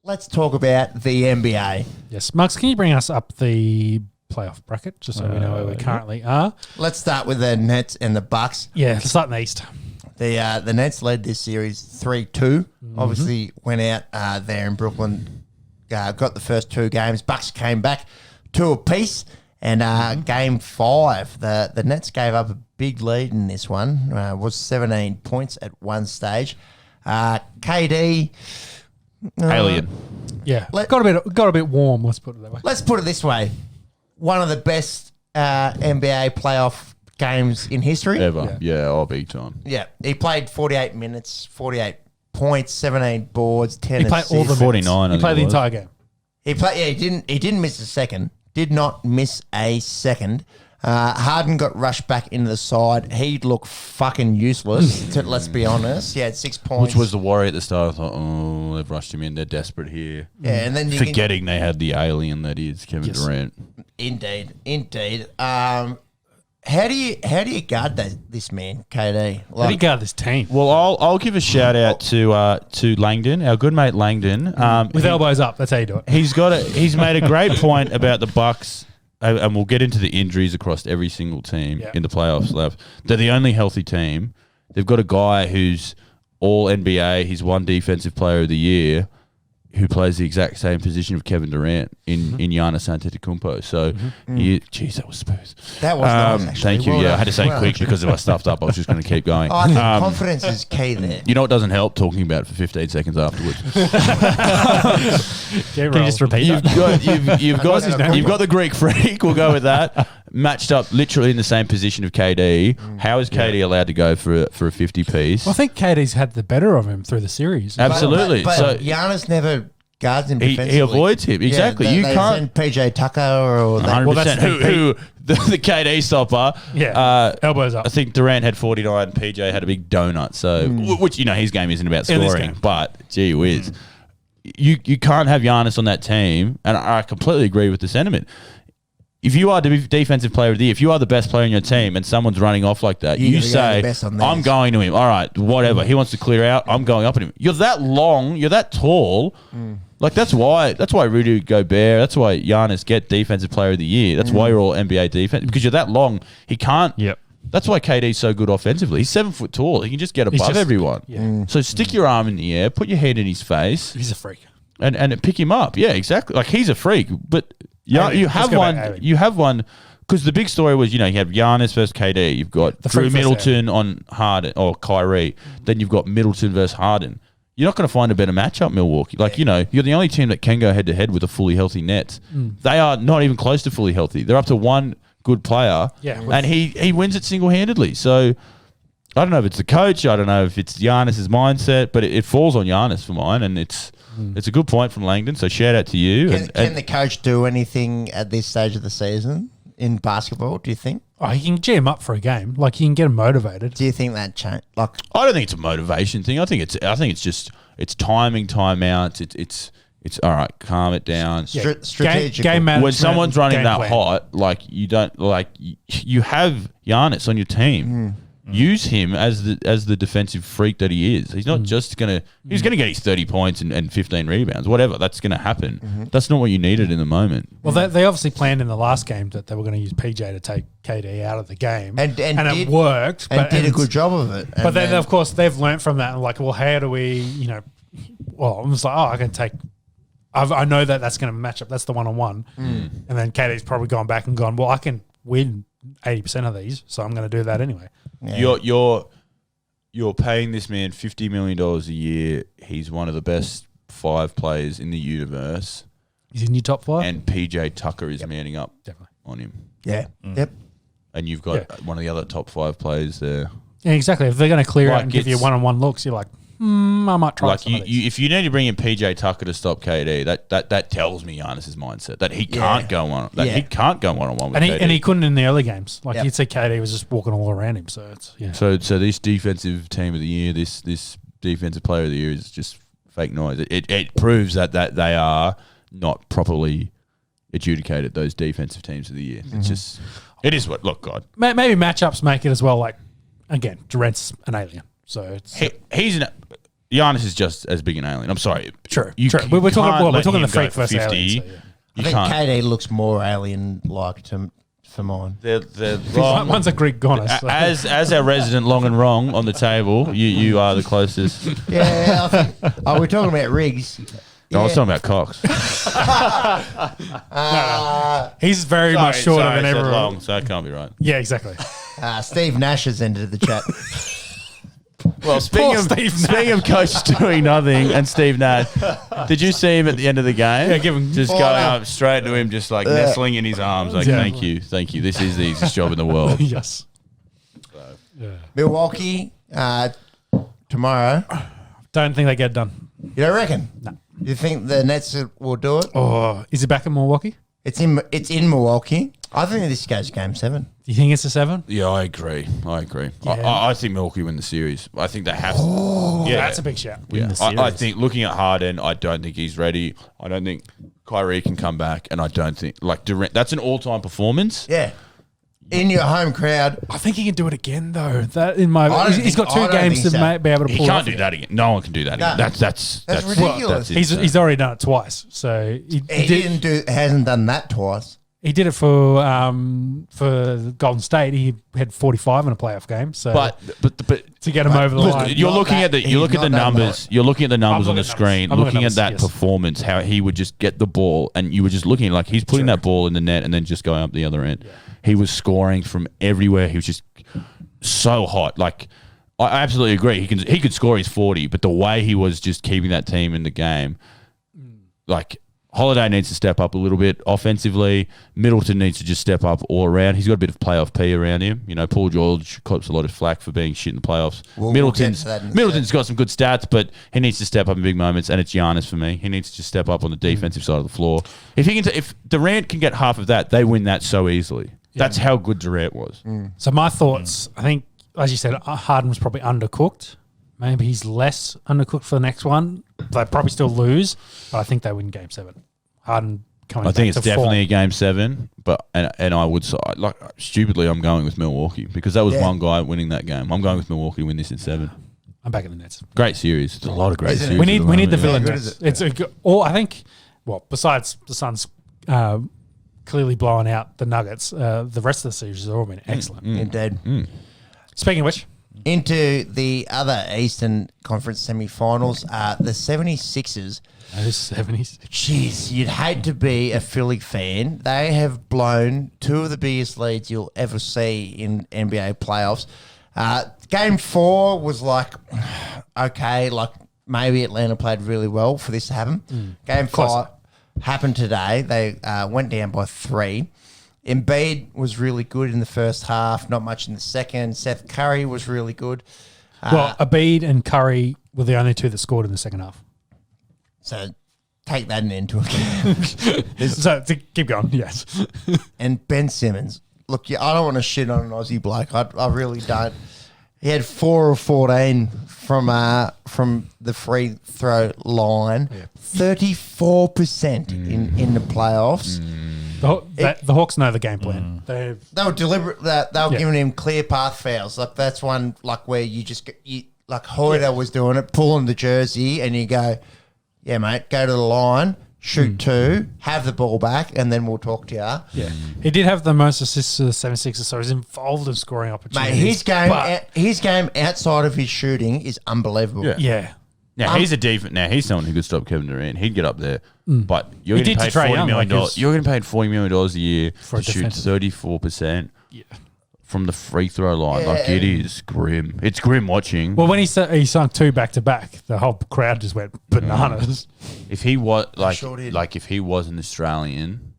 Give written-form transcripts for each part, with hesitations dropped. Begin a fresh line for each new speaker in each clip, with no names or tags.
let's talk about the NBA.
Yes, Muggs, can you bring us up the playoff bracket just so we know where we currently are?
Let's start with the Nets and the Bucks.
Yeah, let's start in the East.
The Nets led this series 3-2. Obviously went out there in Brooklyn, got the first two games. Bucks came back 2 apiece. And game 5, the Nets gave up a big lead in this one. Was 17 points at one stage. KD...
Alien.
Yeah, got a bit warm, let's put it that way.
Let's put it this way. One of the best NBA playoff games in history.
Ever. Yeah, big time.
Yeah, he played 48 minutes, 48 points, 17 boards, 10
He played
assists.
all the
49.
He played the entire game.
He didn't miss a second. Did not miss a second. Harden got rushed back into the side. He looked fucking useless, let's be honest. He had 6 points.
Which was the worry at the start. I thought, oh, they've rushed him in. They're desperate here.
Yeah, and then
forgetting they had the alien that is Kevin Durant.
Indeed. How do you guard this man, KD?
How do you guard this team?
Well, I'll give a shout out to Langdon, our good mate Langdon.
With elbows up, that's how you do it.
He's made a great point about the Bucks, and we'll get into the injuries across every single team in the playoffs. They're the only healthy team. They've got a guy who's all NBA. He's won Defensive Player of the Year, who plays the exact same position of Kevin Durant in Giannis Antetokounmpo. So, geez, that was smooth.
That was nice, actually.
Thank you.
Well
I had to say quick because if I stuffed up, I was just going to keep going.
I think confidence is key there.
You know what doesn't help? Talking about it for 15 seconds afterwards.
Can you just repeat that?
You've got the Greek freak. We'll go with that. Matched up literally in the same position of KD. How is KD allowed to go for a 50 piece?
Well, I think KD's had the better of him through the series.
Absolutely.
But
So
Giannis never guards him defensively.
he avoids him. Exactly.
Yeah,
you
they
can't.
send PJ Tucker or that.
100%. Who the KD stopper?
Yeah. Elbows up.
I think Durant had 49. PJ had a big donut. So, which his game isn't about scoring, but gee whiz, you can't have Giannis on that team. And I completely agree with the sentiment. If you are the defensive player of the year, if you are the best player in your team and someone's running off like that, you say, I'm going to him. All right, whatever. He wants to clear out. I'm going up at him. You're that long. You're that tall. Like, that's why Rudy Gobert, that's why Giannis get defensive player of the year. That's why you're all NBA defense. Because you're that long. He can't.
Yep.
That's why KD's so good offensively. He's 7 foot tall. He can just get above everyone.
Yeah.
So stick your arm in the air, put your head in his face.
He's a freak.
And pick him up. Yeah, exactly. Like, he's a freak. But you have one because the big story was, you had Giannis versus KD. You've got Drew Middleton on Harden or Kyrie. Then you've got Middleton versus Harden. You're not going to find a better matchup, Milwaukee. Like, you're the only team that can go head-to-head with a fully healthy Nets. They are not even close to fully healthy. They're up to one good player, and he wins it single-handedly. So I don't know if it's the coach. I don't know if it's Giannis's mindset, but it falls on Giannis for mine, and it's a good point from Langdon. So shout out to you.
Can the coach do anything at this stage of the season in basketball, do you think?
Oh, he can jam up for a game. Like, you can get him motivated.
Do you think that change? Like,
I don't think it's a motivation thing. I think it's just timing, timeouts. It's all right. Calm it down.
Strategic
game management.
When someone's running that
plan.
hot, like you have Giannis on your team. Use him as the defensive freak that he is. He's not just gonna. He's gonna get his 30 points and 15 rebounds, whatever. That's gonna happen. That's not what you needed in the moment.
Well, they obviously planned in the last game that they were going to use PJ to take KD out of the game, and it worked.
And did a good job of it.
But then, of course, they've learnt from that and like, well, how do we, Well, I'm just like, I can take. I know that's going to match up. That's the one-on-one, and then KD's probably gone back and gone, well, I can win 80% of these, so I'm going to do that anyway.
Yeah. You're paying this man $50 million a year. He's one of the best 5 players in the universe.
He's in your top 5?
And PJ Tucker is manning up on him.
Yeah. Yep.
And you've got one of the other top 5 players there.
Yeah, exactly. If they're going to clear out and give you one-on-one looks, you're like, I might try some of these.
If you need to bring in PJ Tucker to stop KD, that tells me Giannis's mindset that he can't go on. He can't go one-on-one with KD.
And he couldn't in the early games. Like, you'd say KD was just walking all around him. So it's
So this defensive team of the year, this defensive player of the year is just fake noise. It proves that they are not properly adjudicated, those defensive teams of the year. It's just, it is what, look, God.
Maybe matchups make it as well. Like, again, Durant's an alien. So it's
Giannis is just as big an alien. I'm sorry.
True.
You
True. We're talking the freak
for
versus
50.
alien. So, yeah.
I think KD looks more alien-like for mine.
They're wrong.
One's a Greek goddess. So.
As our resident long and wrong on the table, you are the closest.
Yeah, I think. Oh, we're talking about Riggs.
No, I was talking about Cox.
He's very much shorter than everyone.
Long, so that can't be right.
Yeah, exactly.
Steve Nash has entered the chat.
Well, speaking of coaches doing nothing and Steve Nash, did you see him at the end of the game?
Yeah, give him
just going up straight to him, just like nestling in his arms, like thank you. This is the easiest job in the world.
Yes.
Yeah. Milwaukee tomorrow.
Don't think they get it done.
You don't reckon?
No.
You think the Nets will do it?
Oh, is it back in Milwaukee?
It's in Milwaukee. I think this goes Game 7.
Do you think it's a 7?
Yeah, I agree.
Yeah.
I think Milwaukee win the series. I think they have to.
Yeah, that's a big shout.
Yeah. I think looking at Harden, I don't think he's ready. I don't think Kyrie can come back, and I don't think Durant. That's an all-time performance.
Yeah. In your home crowd.
I think he can do it again, though. He's got 2 games to be able to pull.
He can't do that again. No one can do that again. That's
ridiculous.
He's already done it twice, so
he hasn't done that twice.
He did it for Golden State. He had 45 in a playoff game. So,
but
to get him over the line,
you're looking at the numbers. You're looking at the numbers on the screen. Looking at that
yes.
performance, how he would just get the ball, and you were just looking like he's putting that ball in the net and then just going up the other end. Yeah. He was scoring from everywhere. He was just so hot. Like I absolutely agree. He could score his 40, but the way he was just keeping that team in the game, like. Holiday needs to step up a little bit offensively. Middleton needs to just step up all around. He's got a bit of playoff P around him. You know, Paul George cops a lot of flack for being shit in the playoffs. Middleton's got some good stats, but he needs to step up in big moments, and it's Giannis for me. He needs to just step up on the defensive side of the floor. If Durant can get half of that, they win that so easily. Yeah. That's how good Durant was.
So my thoughts, I think, as you said, Harden was probably undercooked. Maybe he's less undercooked for the next one. They probably still lose, but I think they win Game 7. Harden coming. I think it's
definitely a Game 7, but and I would stupidly I'm going with Milwaukee because that was one guy winning that game. I'm going with Milwaukee to win this in 7.
I'm back in the Nets.
Great series. There's a lot of great series.
We need the villain Nets. It's I think. Well, besides the Suns clearly blowing out the Nuggets, the rest of the series has all been excellent.
Indeed.
Speaking of which.
Into the other Eastern Conference semi-finals, the 76ers.
Those 70s.
Jeez, you'd hate to be a Philly fan. They have blown 2 of the biggest leads you'll ever see in NBA playoffs. Game 4 was like, okay, like maybe Atlanta played really well for this to happen. Game 5 happened today. They went down by 3. Embiid was really good in the first half, not much in the second. Seth Curry was really good.
Embiid and Curry were the only 2 that scored in the second half.
So take that into account.
So keep going, yes.
And Ben Simmons. Look, I don't want to shit on an Aussie bloke. I really don't. He had 4 of 14 from the free throw line. 34% in the playoffs.
The Hawks know the game plan.
They were deliberate. They were giving him clear path fouls. Like that's one where you just like Hoyter was doing it, pulling the jersey, and you go, yeah, mate, go to the line, shoot 2, have the ball back, and then we'll talk to you.
Yeah, he did have the most assists to the 76ers, so he's involved in scoring opportunities.
Mate, his game outside of his shooting is unbelievable.
Yeah.
Now he's a defense. Now he's someone who could stop Kevin Durant. He'd get up there, but you're getting paid $40 million. You're getting paid $40 million a year to shoot 34%. Yeah. From the free throw line, it is grim. It's grim watching.
Well, when he sunk 2 back to back, the whole crowd just went bananas.
If he was if he was an Australian,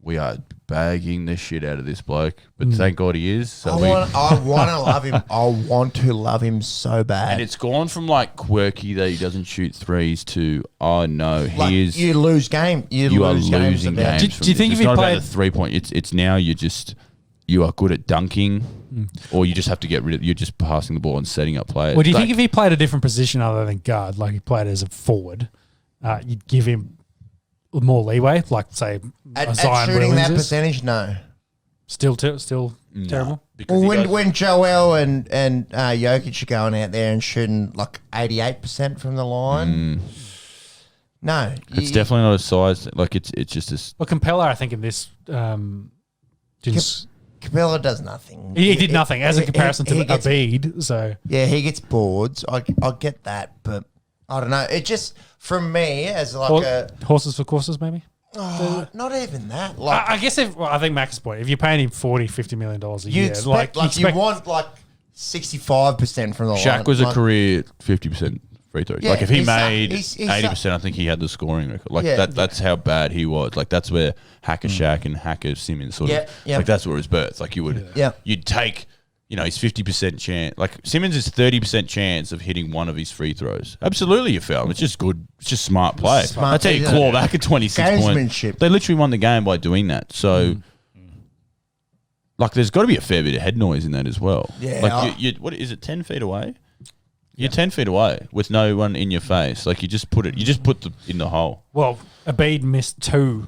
we are bagging the shit out of this bloke. But thank God he is. So
I want to love him. I want to love him so bad.
And it's gone from quirky that he doesn't shoot threes to he is.
You lose game. You are losing games.
Do you think if he
played
about
the 3-point? It's now you are good at dunking, or you just have to get rid of. You're just passing the ball and setting up players.
Well, do you think if he played a different position other than guard, like he played as a forward, you'd give him more leeway? Like say
at
Zion
shooting
Williams
that percentage, no.
Still terrible.
Well, when Joel and Jokic are going out there and shooting like 88% from the line, no,
it's definitely not a size. Like it's just a.
Well, Capella, I think in this,
Capella does nothing.
He did nothing as a comparison to Embiid. So
yeah, he gets boards. I get that, but I don't know. It just from me as like
horses for courses, maybe.
Oh, not even that. Like
I guess I think Mac's point. If you're paying him $40-50 million a year,
you want like 65% from the line.
Shaq was a career 50% free throws.
Yeah,
like if he made 80%, I think he had the scoring record. Like that's how bad he was. Like that's where Hacker Shaq and Hacker Simmons sort of like that's where his birth. Like you'd take his 50% chance. Like Simmons is 30% chance of hitting one of his free throws. Absolutely, you foul him. It's just good. It's just smart play. That's how you claw back at 26 points. They literally won the game by doing that. So. Like, there's got to be a fair bit of head noise in that as well.
Yeah.
Like, what is it? 10 feet away. You're 10 feet away with no one in your face. Like you just put in the hole.
Well, Embiid missed 2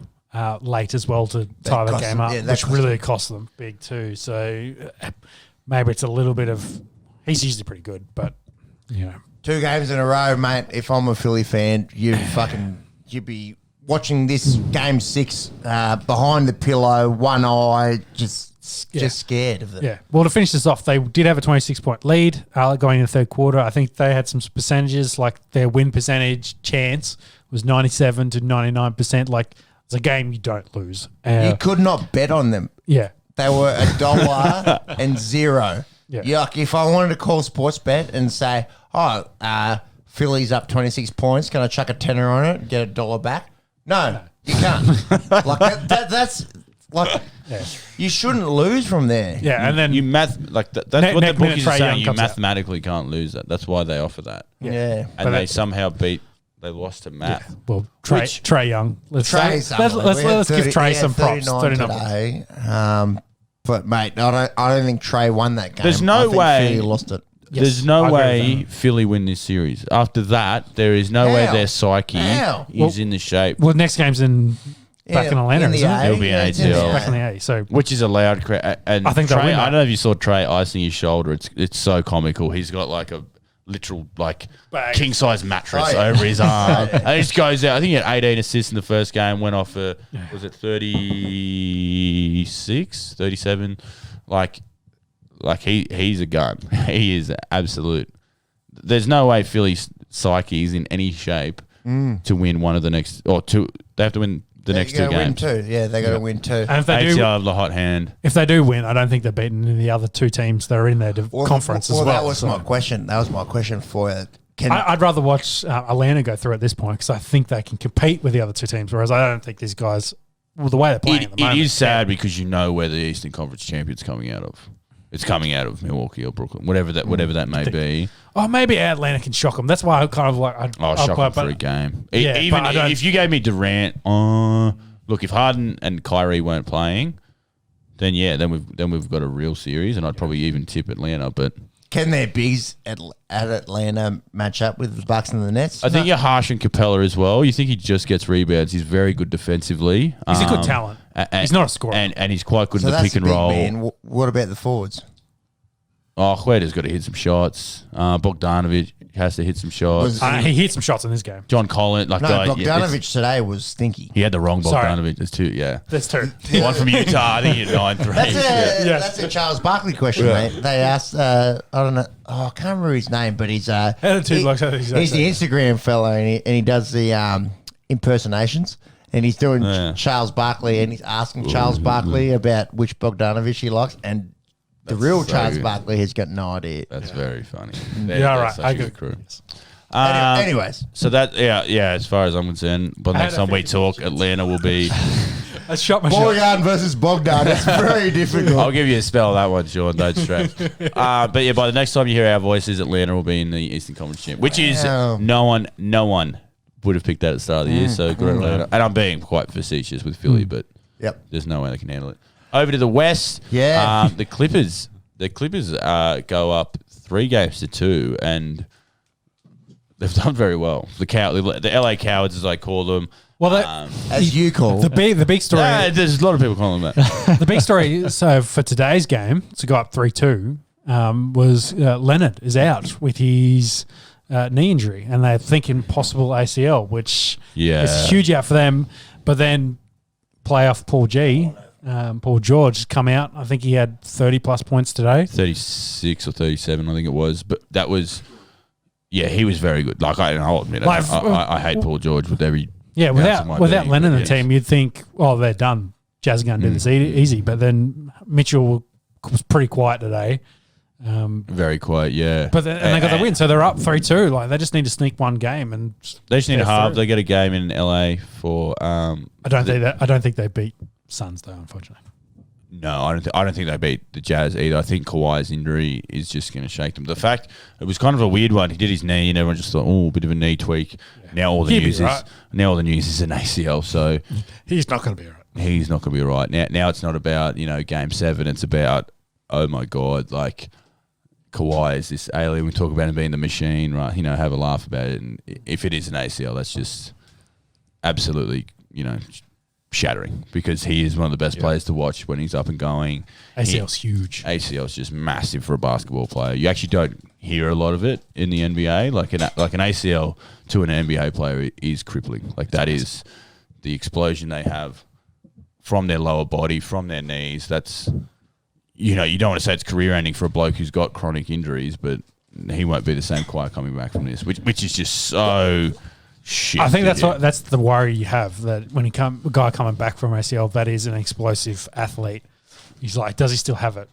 late as well to tie the game up, which really cost them big too. So maybe it's a little bit of. He's usually pretty good, but
2 games in a row, mate. If I'm a Philly fan, you'd be watching this game 6 behind the pillow, one eye, just scared of it.
Yeah. Well, to finish this off, they did have a 26-point lead going in the third quarter. I think they had some percentages, like their win percentage chance was 97 to 99%. Like it's a game you don't lose.
You could not bet on them.
Yeah.
They were $1 and 0.
Yeah.
Like if I wanted to call sports bet and say, Philly's up 26 points, can I chuck a tenner on it and get $1 back? No, you can't. Like that's like you shouldn't lose from there.
Yeah, and then
that's what the bookies are saying. You mathematically can't lose that. That's why they offer that.
Yeah.
And they somehow they lost to math.
Yeah. Well, Trae Young. Let's give Trae some props. 39
today. But mate, I don't think Trae won that game.
There's no way
Philly lost it.
Yes, there's no way Philly win this series. After that, there is no way their psyche is in the shape.
Well, next game's back in Atlanta, isn't it?
It'll be an ATL.
Back in the A. So
which is a loud crowd. And
I think
Trae, I don't know if you saw Trae icing his shoulder. It's so comical. He's got like a literal king size mattress over his arm. And he just goes out. I think he had 18 assists in the first game. Went off for was it 36, 37? Like he's a gun. He is absolute. There's no way Philly's psyche is in any shape to win one of the next or two. They have to win the next 2 games.
Win 2. Yeah, they got to win 2.
And if they do,
have the hot hand.
If they do win, I don't think they're beaten in the other 2 teams that are in their conference as well.
That was my question. That was my question for you.
I'd rather watch Atlanta go through at this point because I think they can compete with the other 2 teams, whereas I don't think these guys, the way they're playing at the moment.
It is sad because you know where the Eastern Conference champion's coming out of. It's coming out of Milwaukee or Brooklyn, whatever that may be.
Oh, maybe Atlanta can shock them. That's why I kind of like.
I'll shock them for a game. Even if you gave me Durant, look, if Harden and Kyrie weren't playing, then we've got a real series, and I'd probably even tip Atlanta. But
can their bigs at Atlanta match up with the Bucks and the Nets?
I think you're harsh on Capella as well. You think he just gets rebounds. He's very good defensively.
He's a good talent. He's not a scorer.
And he's quite good in the pick and roll.
Man. What about the forwards?
Huerta's got to hit some shots. Bogdanovic has to hit some shots.
He hit some shots in this game.
John Collins.
Bogdanovic today was stinky.
He had the wrong Bogdanovic. There's 2, yeah.
There's 2.
One from Utah. I think he had 9-3.
That's a Charles Barkley question, mate. They asked, I don't know, I can't remember his name, but he's he's the Instagram fellow, and he does the impersonations. And he's doing Charles Barkley, and he's asking Charles Barkley about which Bogdanovic he likes, and the real Charles Barkley has got no idea.
That's very funny.
Right. I agree.
Crew.
Anyways.
So that, as far as I'm concerned, but next time we talk, Atlanta will be...
I shot my
Boyan versus Bogdan. It's very difficult.
I'll give you a spell on that one, Sean. Don't stress. But yeah, by the next time you hear our voices, Atlanta will be in the Eastern Conference Champ, which is no one would have picked that at the start of the year. So good Atlanta. And I'm being quite facetious with Philly, but there's no way they can handle it. Over to the West, the Clippers. The Clippers go up 3-2, and they've done very well. The LA Cowards, as I call them.
Well,
as you call
the big story.
Yeah, there's a lot of people calling them that.
The big story. So for today's game to go up 3-2, was Leonard is out with his knee injury, and they're thinking possible ACL, which is huge out for them. But then playoff Paul George come out. I think he had 30 plus points today.
36 or 37, I think it was. But that was, he was very good. Like I'll admit, I hate Paul George with every.
Yeah, without Lennon in the team, you'd think, they're done. Jazz are going to do this easy. But then Mitchell was pretty quiet today.
Very quiet, yeah.
But and they got the win, so they're up 3-2. Like they just need to sneak one game, and
they just need a halve. They get a game in LA for.
I don't think they beat Suns though, unfortunately.
No, I don't think they beat the Jazz either. I think Kawhi's injury is just going to shake them. The fact it was kind of a weird one. He did his knee, and everyone just thought, "Oh, a bit of a knee tweak." Yeah. Now all the news is an ACL. So
he's not going to be all right.
He's not going to be all right. Now it's not about Game 7. It's about oh my god, like Kawhi is this alien. We talk about him being the machine, right? Have a laugh about it. And if it is an ACL, that's just absolutely shattering, because he is one of the best players to watch when he's up and going.
ACL's huge.
ACL's just massive for a basketball player. You actually don't hear a lot of it in the NBA. Like an ACL to an NBA player is crippling. Like that is the explosion they have from their lower body, from their knees. That's you don't want to say it's career ending for a bloke who's got chronic injuries, but he won't be the same quiet coming back from this, which is just so. Shit,
I think that's the worry you have, that when a guy coming back from ACL, that is an explosive athlete. He's like, does he still have it?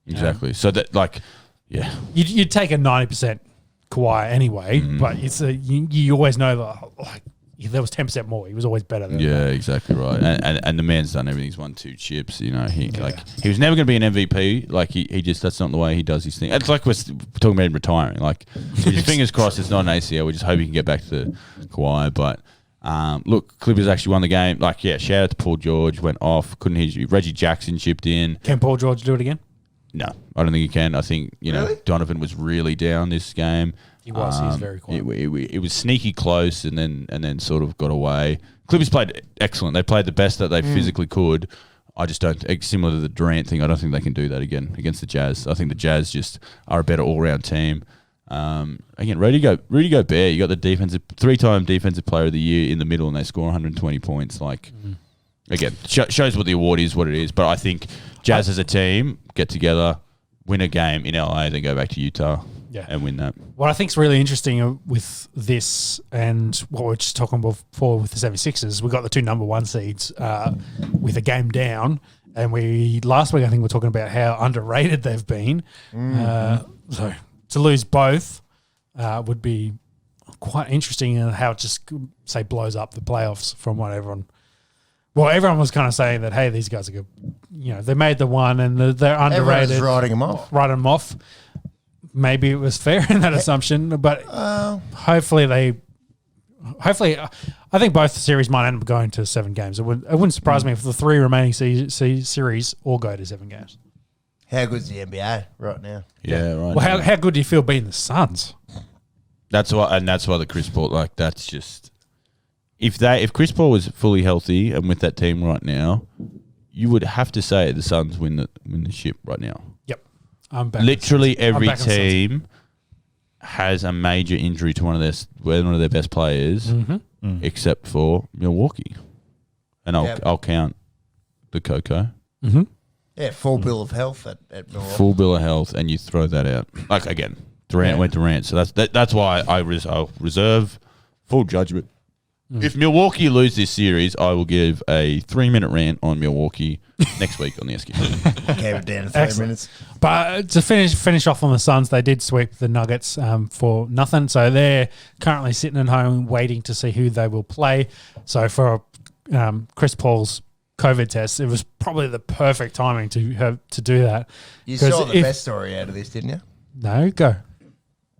Exactly. So that
you'd take a 90% Kawhi anyway, but it's you always know that there was 10% more. He was always better than that.
Exactly right. And the man's done everything. He's won 2 chips. He was never going to be an MVP. Like he just, that's not the way he does his thing. It's like we're talking about him retiring. Like his fingers crossed it's not an ACL. We just hope he can get back to Kawhi. But look, Clippers actually won the game. Shout out to Paul George. Went off. Couldn't hit you. Reggie Jackson chipped in.
Can Paul George do it again?
No, I don't think he can. I think
Really?
Donovan was really down this game.
He was. He was very quiet.
It was sneaky close, and then sort of got away. Clippers played excellent. They played the best that they physically could. I just don't, similar to the Durant thing, I don't think they can do that again against the Jazz. I think the Jazz just are a better all-round team. Again, Rudy Gobert, you got the 3-time defensive player of the year in the middle, and they score 120 points. Again, shows what the award is, what it is. But I think Jazz as a team get together, win a game in LA, then go back to Utah. And win that.
What I think is really interesting with this, and what we we're just talking before with the 76ers, we got the 2 number 1 seeds with a game down, and last week I think we were talking about how underrated they've been. So to lose both would be quite interesting, and how it just blows up the playoffs from what everyone. Well, everyone was kind of saying that, hey, these guys are good. They made the one, and they're underrated.
Everyone's writing them off.
Maybe it was fair in that assumption, but hopefully, I think both series might end up going to 7 games. It wouldn't surprise me if the 3 remaining series all go to 7 games.
How good's the NBA right now?
Yeah, right.
Well, how good do you feel being the Suns?
That's why the Chris Paul, that's just if Chris Paul was fully healthy and with that team right now, you would have to say the Suns win the ship right now.
Yep.
Literally every team has a major injury to one of their best players, except for Milwaukee, and I'll count the Coco.
Mm-hmm.
Yeah, full bill of health at Milwaukee.
Full bill of health, and you throw that out. Again, Durant went Durant, so that's why I'll reserve full judgment. If Milwaukee lose this series, I will give a 3-minute rant on Milwaukee next week on the Esky.
Gave it down to 3 minutes.
But to finish off on the Suns, they did sweep the Nuggets for nothing. So they're currently sitting at home waiting to see who they will play. So for Chris Paul's COVID test, it was probably the perfect timing to do that.
You saw the best story out of this, didn't you?
No, go.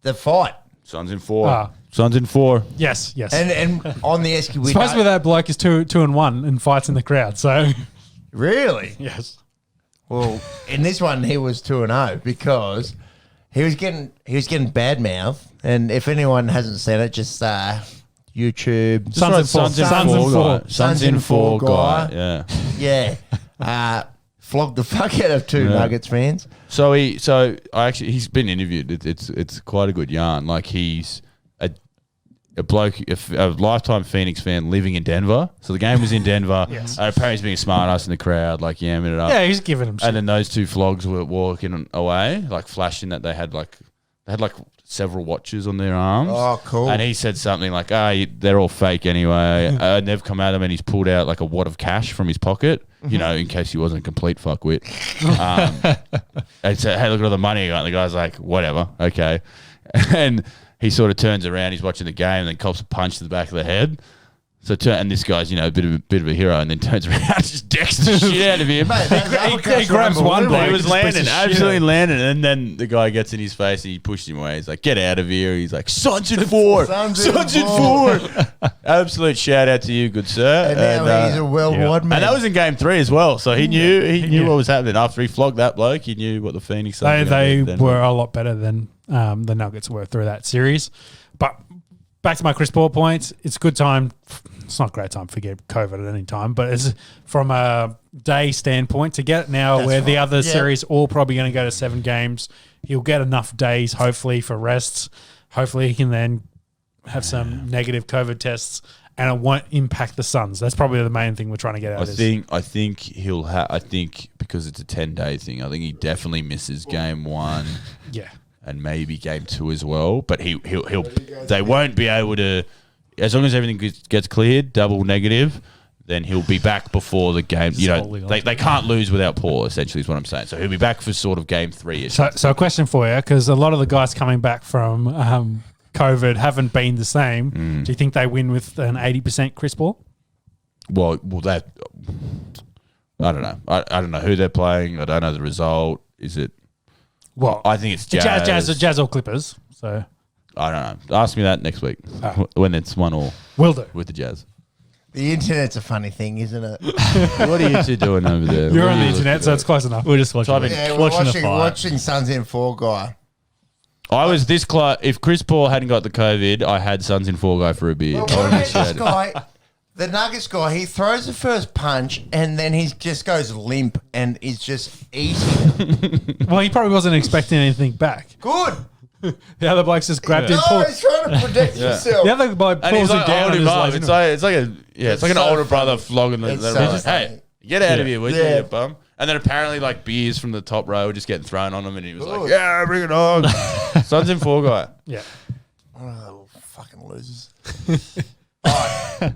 The fight.
Suns in 4. Suns in 4.
Yes.
And on the Esky, we
supposedly that bloke is 2-1 and fights in the crowd. So
really,
yes.
Well, in this one he was 2-0 because he was getting bad mouth. And if anyone hasn't seen it, just YouTube.
Sons in four guy.
Yeah. Flogged the fuck out of two Nuggets fans.
So he's been interviewed. It's quite a good yarn. Like he's a bloke, a lifetime Phoenix fan living in Denver. So the game was in Denver.
Yes.
Apparently he's being a smart ass in the crowd, like yamming it up.
Yeah, he's giving him shit.
And then those two flogs were walking away, like flashing that they had several watches on their arms.
Oh, cool.
And he said something like, they're all fake anyway. And they've come at him and he's pulled out like a wad of cash from his pocket, you know, in case he wasn't a complete fuckwit. And said, hey, look at all the money you got. And the guy's like, whatever, okay. And he sort of turns around, he's watching the game, and then cops a punch to the back of the head. And this guy's, you know, a bit of a hero, and then turns around and just decks the shit out of him.
Mate,
he grabs one bloke.
He was landing, absolutely landing, and then the guy gets in his face and he pushed him away. He's like, get out of here. He's like, Sons in four. Sons in four. Absolute shout out to you, good sir.
And now he's a worldwide man.
And that was in game 3 as well, so he knew what was happening. After he flogged that bloke, he knew what the Phoenix
They were a lot better than the Nuggets were through that series. But back to my Chris Paul points, it's a good time. It's not a great time to forget COVID at any time, but it's from a day standpoint to get it now. That's where the other series all probably going to go to 7 games. He'll get enough days, hopefully, for rests. Hopefully, he can then have some negative COVID tests, and it won't impact the Suns. That's probably the main thing we're trying to get out of this.
I think he'll have. I think because it's a 10-day thing, I think he definitely misses game 1.
Yeah.
And maybe game 2 as well, but he'll they won't be able to, as long as everything gets cleared, double negative, then he'll be back before the game. You know, they can't lose without Paul, essentially is what I'm saying. So he'll be back for sort of game 3.
So a question for you, because a lot of the guys coming back from COVID haven't been the same. Do you think they win with an 80% Chris Paul?
Well, that I don't know. I don't know who they're playing. I don't know the result. Is it?
Well,
I think it's Jazz.
Jazz or Clippers. So
I don't know. Ask me that next week when it's 1-1.
Will do.
With the Jazz.
The internet's a funny thing, isn't it?
What are you two doing over there?
You're on the internet, so it's close enough.
We're just watching.
Watching Sons in 4 guy.
I was this close. If Chris Paul hadn't got the COVID, I had Sons in 4 guy for a beer.
Well, this guy, the Nuggets guy, he throws the first punch and then he just goes limp and is just eating.
Well, he probably wasn't expecting anything back.
Good.
The other bloke's just grabbed him.
No, he's trying to protect himself.
The other bloke pulls him down. And
it's like an older brother flogging the hey, get out of here, would you bum? And then apparently like beers from the top row were just getting thrown on him, and he was like, yeah, bring it on. Sons in 4 guy.
Yeah.
Oh, fucking losers. All right.